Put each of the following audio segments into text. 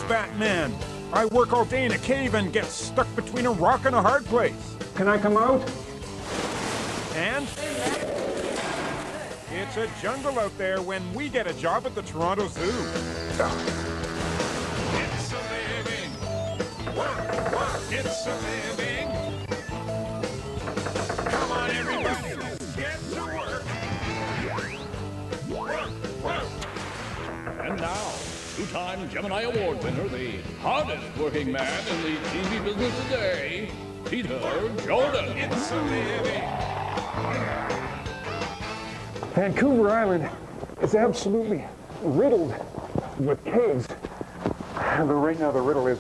Batman. I work all day in a cave and get stuck between a rock and a hard place. Can I come out? And it's a jungle out there when we get a job at the Toronto Zoo. It's a living. It's a living. Come on, everybody, let's get to work. Work. And now, two-time Gemini Award winner, the hardest working man in the TV business today, Peter Jordan. It's a living. Vancouver Island is absolutely riddled with caves. But right now the riddle is,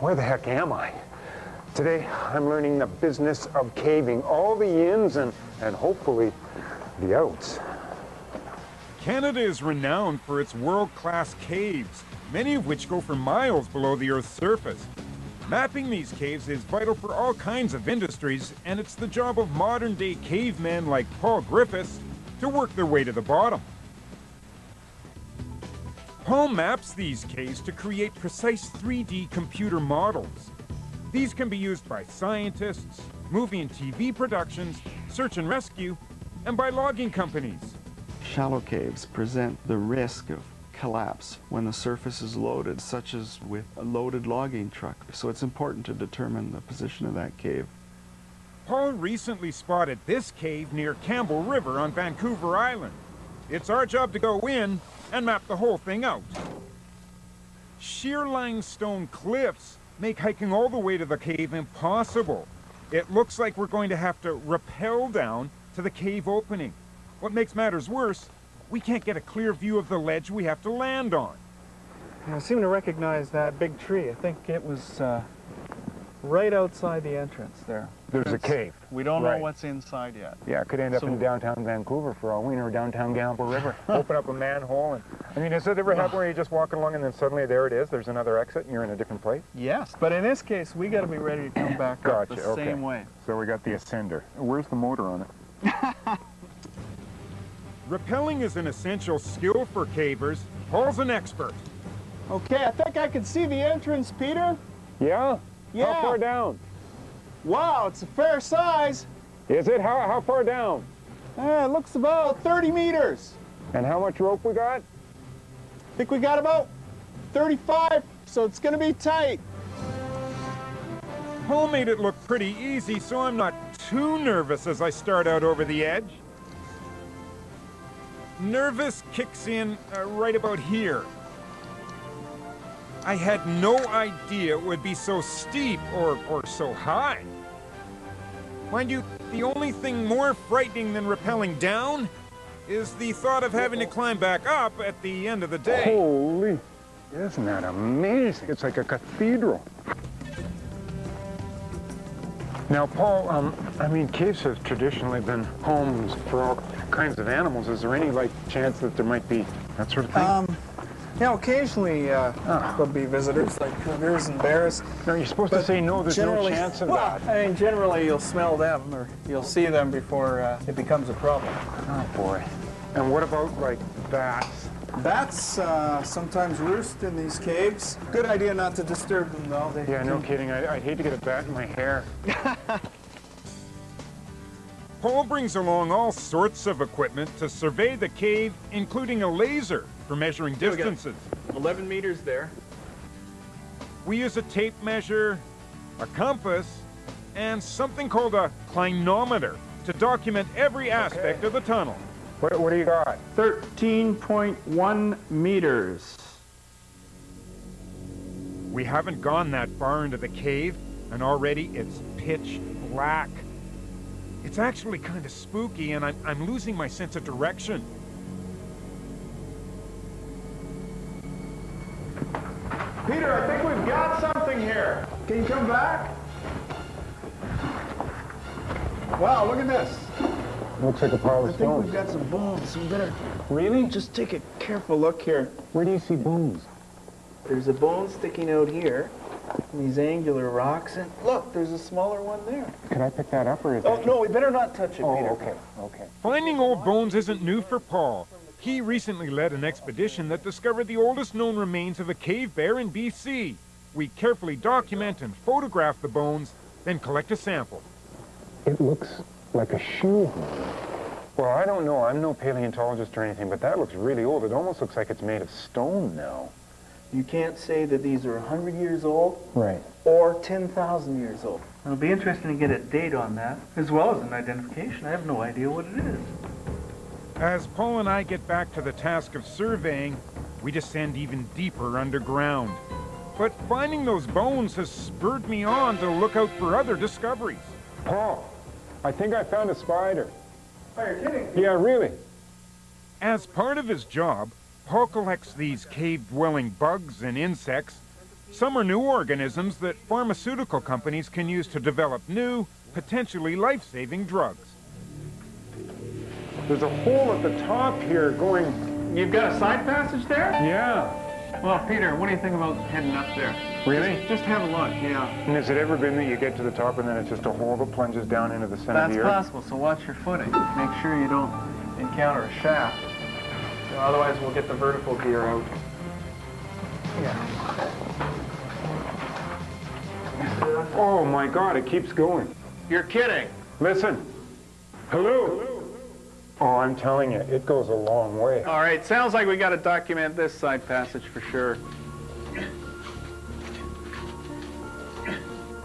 where the heck am I? Today I'm learning the business of caving, all the ins and hopefully the outs. Canada is renowned for its world-class caves, many of which go for miles below the Earth's surface. Mapping these caves is vital for all kinds of industries, and it's the job of modern-day cavemen like Paul Griffiths to work their way to the bottom. Paul maps these caves to create precise 3D computer models. These can be used by scientists, movie and TV productions, search and rescue, and by logging companies. Shallow caves present the risk of collapse when the surface is loaded, such as with a loaded logging truck. So it's important to determine the position of that cave. Paul recently spotted this cave near Campbell River on Vancouver Island. It's our job to go in and map the whole thing out. Sheer limestone cliffs make hiking all the way to the cave impossible. It looks like we're going to have to rappel down to the cave opening. What makes matters worse, we can't get a clear view of the ledge we have to land on. I seem to recognize that big tree. I think it was right outside the entrance there. There's a cave. We don't know what's inside yet. Yeah, it could end up in downtown Vancouver for all we know, or downtown Campbell River. Open up a manhole and, I mean, has it ever happened where you're just walking along and then suddenly there it is, there's another exit and you're in a different place? Yes, but in this case, we got to be ready to come back up the same way. So we got the ascender. Where's the motor on it? Rappelling is an essential skill for cavers. Paul's an expert. Okay, I think I can see the entrance, Peter. Yeah? Yeah. How far down? Wow, it's a fair size. Is it? How far down? It looks about 30 meters. And how much rope we got? I think we got about 35, so it's going to be tight. Paul made it look pretty easy, so I'm not too nervous as I start out over the edge. Nervous kicks in right about here. I had no idea it would be so steep or so high. Mind you, the only thing more frightening than rappelling down is the thought of having to climb back up at the end of the day. Holy, isn't that amazing? It's like a cathedral. Now, Paul, I mean, caves have traditionally been homes for all kinds of animals. Is there any, like, chance that there might be that sort of thing? Yeah, occasionally there'll be visitors like cougars and bears. No, you're supposed to say no, there's no chance of that. I mean, generally you'll smell them or you'll see them before it becomes a problem. Oh, boy. And what about, like, bats? Bats sometimes roost in these caves. Good idea not to disturb them, though. Yeah, no kidding. I'd hate to get a bat in my hair. Paul brings along all sorts of equipment to survey the cave, including a laser for measuring distances. 11 meters there. We use a tape measure, a compass, and something called a clinometer to document every aspect of the tunnel. What do you got? 13.1 meters. We haven't gone that far into the cave, and already it's pitch black. It's actually kind of spooky, and I'm losing my sense of direction. Peter, I think we've got something here. Can you come back? Wow, look at this. Looks like a pile of I think stones. we've got some bones. We better Really? just take a careful look here. Where do you see bones? There's a bone sticking out here, and these angular rocks, and look, there's a smaller one there. Can I pick that up, or is Oh, that... no, we better not touch it, Oh, Peter. okay, okay. Finding old bones isn't new for Paul. He recently led an expedition that discovered the oldest known remains of a cave bear in BC. We carefully document and photograph the bones, then collect a sample. It looks like a shoe. Well, I don't know. I'm no paleontologist or anything, but that looks really old. It almost looks like it's made of stone now. You can't say that these are 100 years old Right. or 10,000 years old. It'll be interesting to get a date on that, as well as an identification. I have no idea what it is. As Paul and I get back to the task of surveying, we descend even deeper underground. But finding those bones has spurred me on to look out for other discoveries. Paul, I think I found a spider. Oh, you're kidding? Yeah, really. As part of his job, Paul collects these cave-dwelling bugs and insects. Some are new organisms that pharmaceutical companies can use to develop new, potentially life-saving drugs. There's a hole at the top here going... You've got a side passage there? Yeah. Well, Peter, what do you think about heading up there? Really? Just have a look, yeah. And has it ever been that you get to the top and then it's just a hole that plunges down into the center of That's the earth? possible, so watch your footing. Make sure you don't encounter a shaft. Otherwise, we'll get the vertical gear out. Yeah. Oh my God, it keeps going. You're kidding. Listen. Hello. Oh, I'm telling you, it goes a long way. All right, sounds like we got to document this side passage for sure.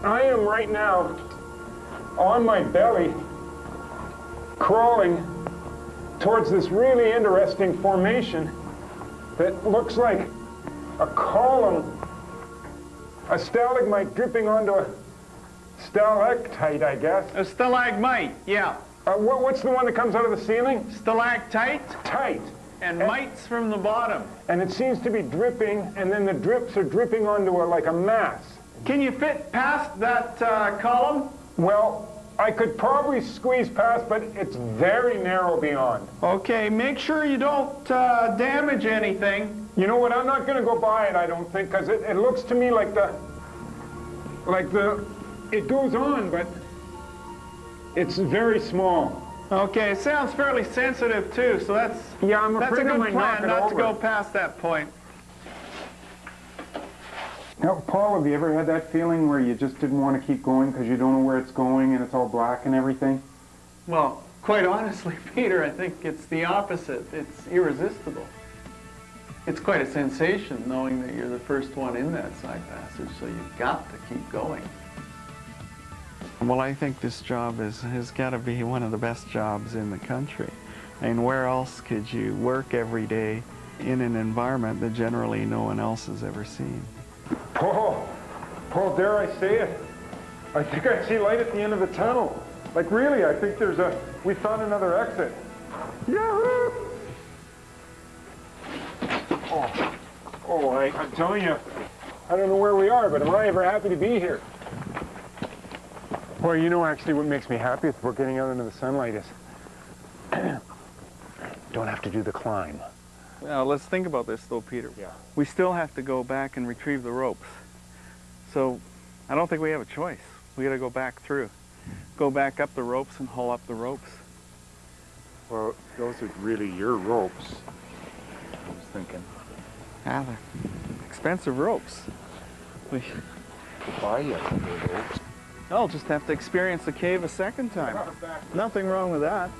I am right now on my belly, crawling towards this really interesting formation that looks like a column, a stalagmite dripping onto a stalactite, I guess. A stalagmite, yeah. What's the one that comes out of the ceiling? Stalactite Tight. and mites from the bottom. And it seems to be dripping, and then the drips are dripping onto like a mass. Can you fit past that column? Well, I could probably squeeze past, but it's very narrow beyond. Okay, make sure you don't damage anything. You know what, I'm not going to go by it, I don't think, because it looks to me like it goes on, but it's very small. Okay, it sounds fairly sensitive too, so that's I'm a afraid I good might knock plan it not over. to go past that point. Now, Paul, have you ever had that feeling where you just didn't want to keep going because you don't know where it's going and it's all black and everything? Well, quite honestly, Peter, I think it's the opposite. It's irresistible. It's quite a sensation knowing that you're the first one in that side passage, so you've got to keep going. Well, I think this job has got to be one of the best jobs in the country. I mean, where else could you work every day in an environment that generally no one else has ever seen? Paul, dare I say it? I think I see light at the end of the tunnel. Like really, I think we found another exit. Yahoo! I'm telling you, I don't know where we are, but am I ever happy to be here? Well, you know, actually what makes me happy is we're getting out into the sunlight is don't have to do the climb. Now, let's think about this, though, Peter. Yeah. We still have to go back and retrieve the ropes. So I don't think we have a choice. We got to go back through. Go back up the ropes and haul up the ropes. Well, those are really your ropes, I was thinking. Ah, they're expensive ropes. We Buy you some ropes. I'll just have to experience the cave a second time. Nothing wrong with that.